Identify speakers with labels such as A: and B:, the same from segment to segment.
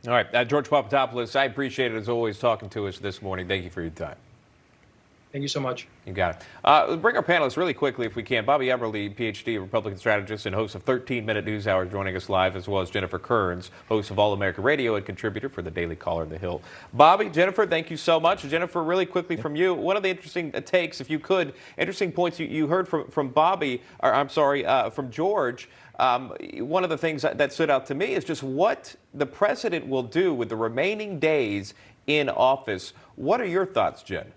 A: All right, George Papadopoulos, I appreciate it as always talking to us this morning. Thank you for your time.
B: Thank you so much.
A: You got it. Bring our panelists really quickly if we can. Bobby Eberle, PhD, Republican strategist and host of 13-Minute News Hour, joining us live, as well as Jennifer Kearns, host of All America Radio and contributor for the Daily Caller on the Hill. Bobby, Jennifer, thank you so much. Jennifer, really quickly from you, one of the interesting takes, if you could, interesting points you heard from Bobby, or I'm sorry, from George. One of the things that stood out to me is just what the president will do with the remaining days in office. What are your thoughts, Jen?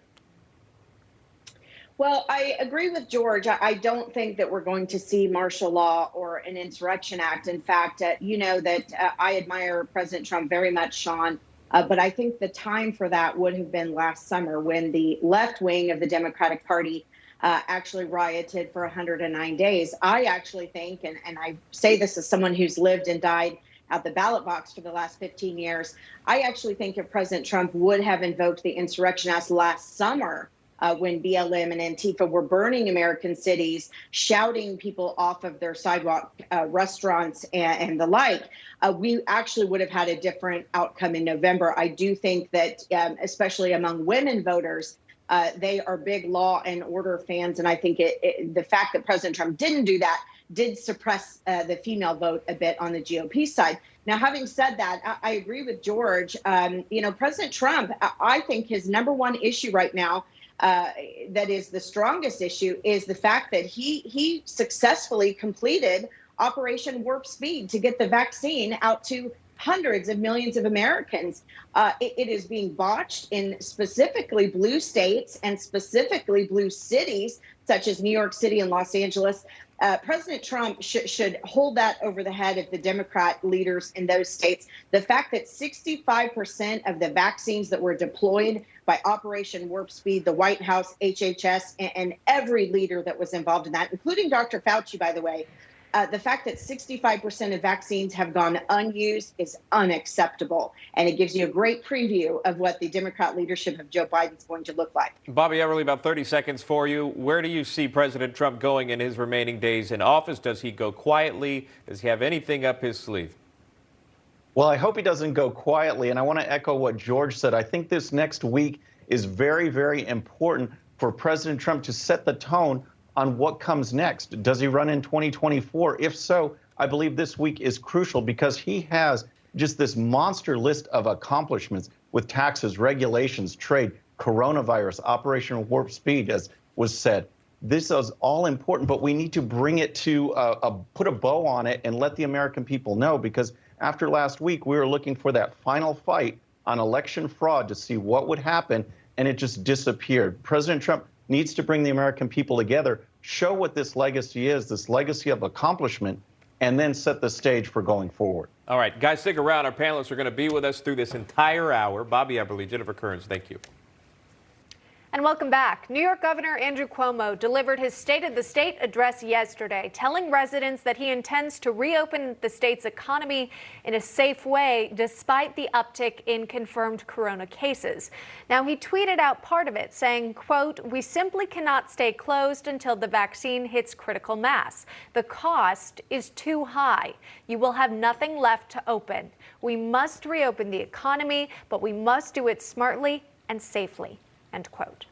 C: Well, I agree with George. I don't think that we're going to see martial law or an insurrection act. In fact, you know that I admire President Trump very much, Sean, but I think the time for that would have been last summer when the left wing of the Democratic Party actually rioted for 109 days. I actually think, and I say this as someone who's lived and died at the ballot box for the last 15 years, I actually think if President Trump would have invoked the Insurrection Act last summer, when BLM and Antifa were burning American cities, shouting people off of their sidewalk, restaurants and the like, we actually would have had a different outcome in November. I do think that, especially among women voters, they are big law and order fans. And I think the fact that President Trump didn't do that did suppress the female vote a bit on the GOP side. Now, having said that, I agree with George. President Trump, I think his number one issue right now, that is the strongest issue, is the fact that he successfully completed Operation Warp Speed to get the vaccine out to hundreds of millions of Americans. It is being botched in specifically blue states and specifically blue cities, such as New York City and Los Angeles. President Trump should hold that over the head of the Democrat leaders in those states. The fact that 65% of the vaccines that were deployed by Operation Warp Speed, the White House, HHS, and every leader that was involved in that, including Dr. Fauci, by the way, the fact that 65% of vaccines have gone unused is unacceptable. And it gives you a great preview of what the Democrat leadership of Joe Biden is going to look like.
A: Bobby Eberle, about 30 seconds for you. Where do you see President Trump going in his remaining days in office? Does he go quietly? Does he have anything up his sleeve?
D: Well, I hope he doesn't go quietly. And I want to echo what George said. I think this next week is very, very important for President Trump to set the tone on what comes next. Does he run in 2024? If so, I believe this week is crucial because he has just this monster list of accomplishments with taxes, regulations, trade, coronavirus, Operation Warp Speed, as was said. This is all important, but we need to bring it to put a bow on it and let the American people know, because after last week, we were looking for that final fight on election fraud to see what would happen, and it just disappeared. President Trump needs to bring the American people together, show what this legacy is, this legacy of accomplishment, and then set the stage for going forward.
A: All right, guys, stick around. Our panelists are going to be with us through this entire hour. Bobby Eberle, Jennifer Kearns, thank you.
E: And welcome back. New York Governor Andrew Cuomo delivered his State of the State address yesterday, telling residents that he intends to reopen the state's economy in a safe way despite the uptick in confirmed corona cases. Now, he tweeted out part of it saying, quote, "We simply cannot stay closed until the vaccine hits critical mass. The cost is too high. You will have nothing left to open. We must reopen the economy, but we must do it smartly and safely." End quote.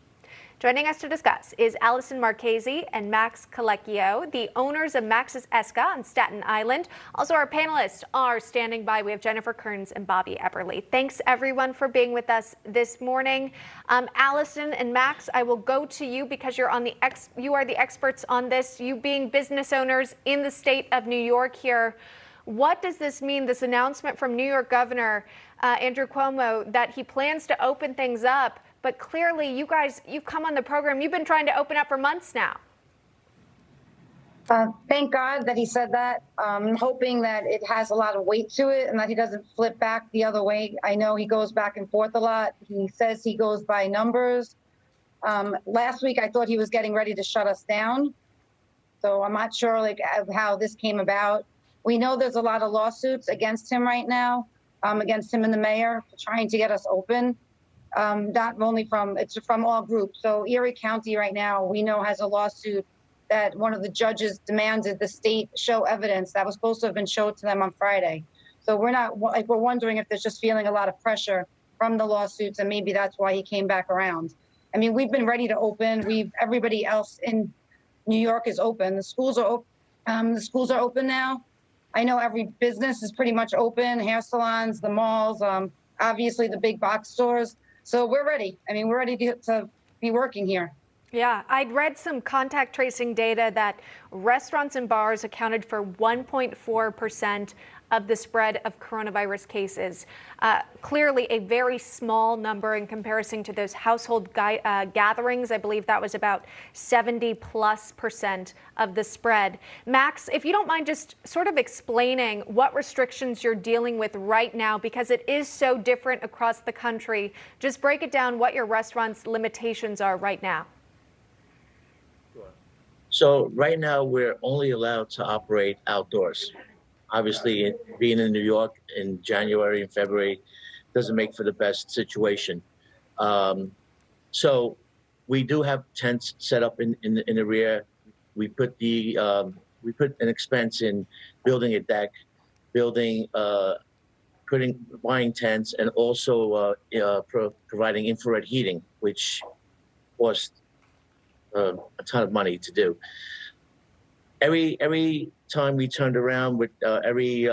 E: Joining us to discuss is Allison Marchese and Max Colecchio, the owners of Max's Esca on Staten Island. Also, our panelists are standing by. We have Jennifer Kearns and Bobby Eberle. Thanks, everyone, for being with us this morning. Allison and Max, I will go to you because you are the experts on this. You being business owners in the state of New York here, what does this mean, this announcement from New York Governor Andrew Cuomo that he plans to open things up? But clearly, you guys, you've come on the program. You've been trying to open up for months now.
F: Thank God that he said that. I'm hoping that it has a lot of weight to it and that he doesn't flip back the other way. I know he goes back and forth a lot. He says he goes by numbers. Last week, I thought he was getting ready to shut us down. So I'm not sure how this came about. We know there's a lot of lawsuits against him right now, against him and the mayor for trying to get us open. Not only it's from all groups. So Erie County right now, we know, has a lawsuit that one of the judges demanded the state show evidence that was supposed to have been showed to them on Friday. So we're wondering if there's just feeling a lot of pressure from the lawsuits, and maybe that's why he came back around. I mean, we've been ready to open. Everybody else in New York is open. The schools are open now. I know every business is pretty much open, hair salons, the malls, obviously the big box stores. So we're ready. I mean, we're ready to be working here.
E: Yeah, I'd read some contact tracing data that restaurants and bars accounted for 1.4% of the spread of coronavirus cases. Clearly a very small number in comparison to those household gatherings. I believe that was about 70+% of the spread. Max, if you don't mind just sort of explaining what restrictions you're dealing with right now, because it is so different across the country. Just break it down what your restaurant's limitations are right now.
G: So right now, we're only allowed to operate outdoors. Obviously, being in New York in January and February doesn't make for the best situation. So we do have tents set up in the rear. We put an expense in building a deck, buying tents, and also providing infrared heating, which costs a ton of money to do. Every time we turned around with every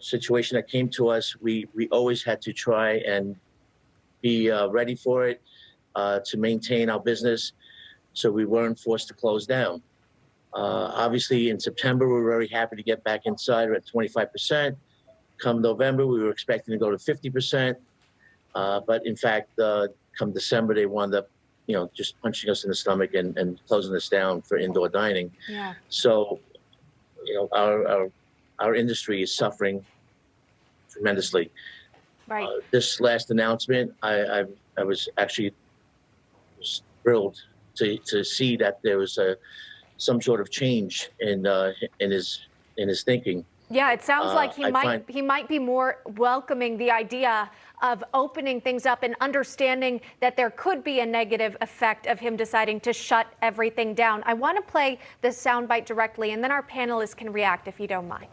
G: situation that came to us, we always had to try and be ready for it to maintain our business, so we weren't forced to close down. Obviously, in September, we were very happy to get back inside at 25%. Come November, we were expecting to go to 50%, but in fact, come December, they wound up just punching us in the stomach and closing us down for indoor dining.
E: Yeah.
G: So, our industry is suffering tremendously.
E: Right.
G: This last announcement, I was actually thrilled to see that there was some sort of change in his thinking.
E: Yeah, it sounds like he might be more welcoming the idea of opening things up and understanding that there could be a negative effect of him deciding to shut everything down. I want to play the soundbite directly, and then our panelists can react if you don't mind.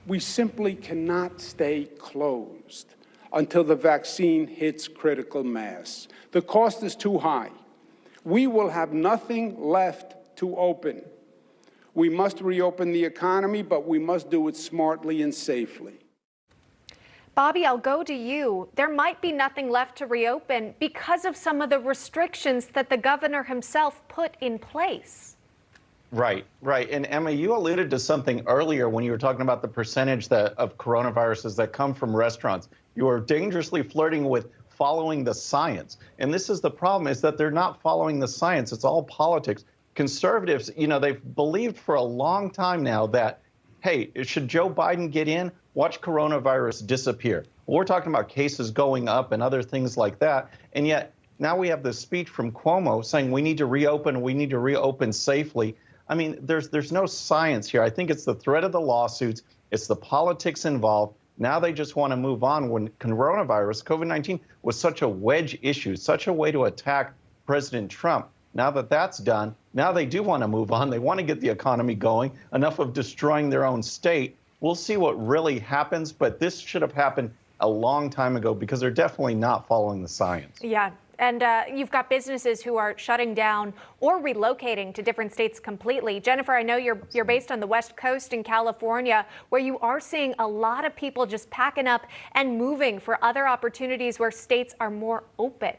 H: We simply cannot stay closed until the vaccine hits critical mass. The cost is too high. We will have nothing left to open. We must reopen the economy, but we must do it smartly and safely.
E: Bobby, I'll go to you. There might be nothing left to reopen because of some of the restrictions that the governor himself put in place.
D: Right. And Emma, you alluded to something earlier when you were talking about the percentage of coronaviruses that come from restaurants. You are dangerously flirting with following the science. And this is the problem, is that they're not following the science. It's all politics. Conservatives, they've believed for a long time now that, hey, should Joe Biden get in, watch coronavirus disappear. We're talking about cases going up and other things like that. And yet now we have this speech from Cuomo saying we need to reopen safely. I mean, there's no science here. I think it's the threat of the lawsuits. It's the politics involved. Now they just want to move on when coronavirus, COVID-19, was such a wedge issue, such a way to attack President Trump. Now that that's done, now they do want to move on. They want to get the economy going, enough of destroying their own state. We'll see what really happens, but this should have happened a long time ago because they're definitely not following the science.
E: Yeah. And you've got businesses who are shutting down or relocating to different states completely. Jennifer, I know you're based on the West Coast in California, where you are seeing a lot of people just packing up and moving for other opportunities where states are more open.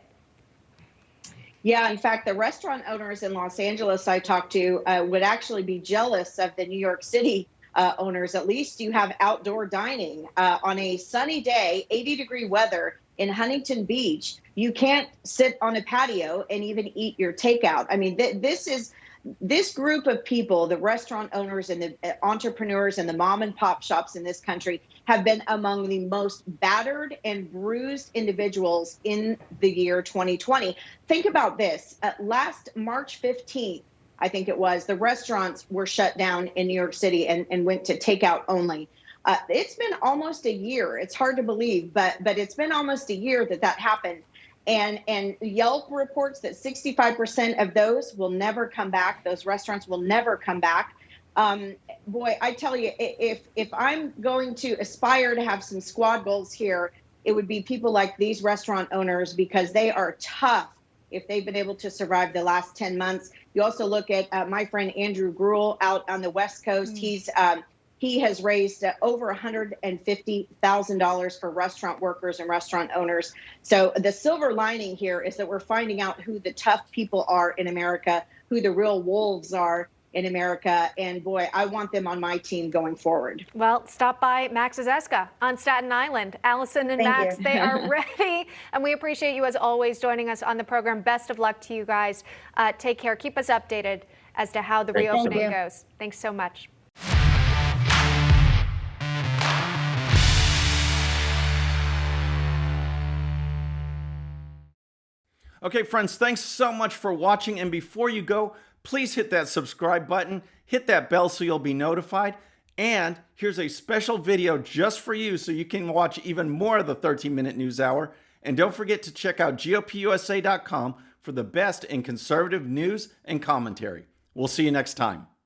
C: Yeah, in fact, the restaurant owners in Los Angeles I talked to would actually be jealous of the New York City owners. At least you have outdoor dining on a sunny day, 80-degree weather in Huntington Beach. You can't sit on a patio and even eat your takeout. I mean, this group of people, the restaurant owners and the entrepreneurs and the mom and pop shops in this country, have been among the most battered and bruised individuals in the year 2020. Think about this. Last March 15th, I think it was, the restaurants were shut down in New York City and went to takeout only. It's been almost a year. It's hard to believe, but it's been almost a year that happened. And Yelp reports that 65% of those will never come back. Those restaurants will never come back. Boy, I tell you, if I'm going to aspire to have some squad goals here, it would be people like these restaurant owners, because they are tough if they've been able to survive the last 10 months. You also look at my friend Andrew Gruel out on the West Coast. He has raised over $150,000 for restaurant workers and restaurant owners. So the silver lining here is that we're finding out who the tough people are in America, who the real wolves are in America. And boy, I want them on my team going forward.
E: Well, stop by Max's Esca on Staten Island. Allison and
F: Thank
E: Max,
F: you.
E: they are ready. And we appreciate you as always joining us on the program. Best of luck to you guys. Take care. Keep us updated as to how the
G: Thank you.
E: reopening goes. Thanks so much.
I: Okay, friends, thanks so much for watching. And before you go, please hit that subscribe button, hit that bell so you'll be notified. And here's a special video just for you so you can watch even more of the 13-minute news hour. And don't forget to check out GOPUSA.com for the best in conservative news and commentary. We'll see you next time.